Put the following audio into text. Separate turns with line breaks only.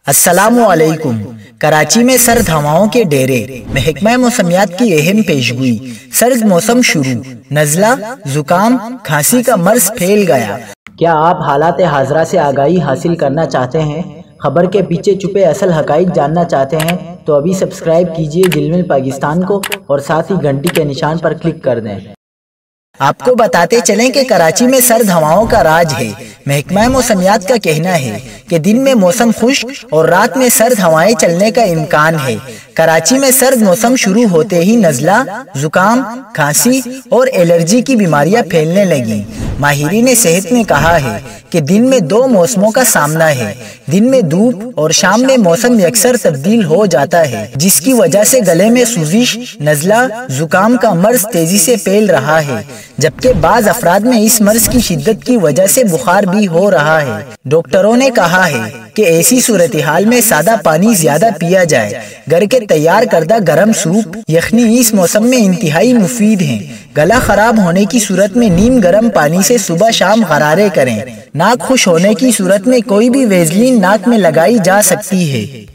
السلام علیکم۔ کراچی میں سرد ہواؤں کے ڈیرے، محکمہ موسمیات کی اہم پیشگوئی۔ سرد موسم شروع، نزلہ، زکام، کھانسی کا مرض پھیل گیا۔ کیا آپ حالات حاضرہ سے آگاہی حاصل کرنا چاہتے ہیں؟ خبر کے پیچھے چھپے اصل حقائق جاننا چاہتے ہیں تو ابھی سبسکرائب کیجئے جلمل پاکستان کو اور ساتھ ہی گھنٹی کے نشان پر کلک کر دیں۔ آپ کو بتاتے چلیں کہ کراچی میں سرد ہواؤں کا راج ہے۔ محکمہ موسمیات کا کہنا ہے کہ دن میں موسم خشک اور رات میں سرد ہوائیں چلنے کا امکان ہے۔ کراچی میں سرد موسم شروع ہوتے ہی نزلہ، زکام، کھانسی اور الرجی کی بیماریاں پھیلنے لگیں۔ ماہرین صحت نے کہا ہے کہ دن میں دو موسموں کا سامنا ہے۔ دن میں دھوپ اور شام میں موسم یکسر تبدیل ہو جاتا ہے، جس کی وجہ سے گلے میں سوزش، نزلہ، زکام کا مرض تیزی سے پھیل رہا ہے، جبکہ بعض افراد میں اس مرض کی شدت کی وجہ سے بخار بھی ہو رہا ہے۔ ڈاکٹروں نے کہا ہے کہ ایسی صورتحال میں سادہ پانی زیادہ پیا جائے۔ گھر کے تیار کردہ گرم سوپ، یخنی اس موسم میں انتہائی مفید ہیں۔ گلا خراب ہونے کی صورت میں نیم گرم پانی سے صبح شام غرارے کریں۔ ناک خشک ہونے کی صورت میں کوئی بھی ویزلین ناک میں لگائی جا سکتی ہے۔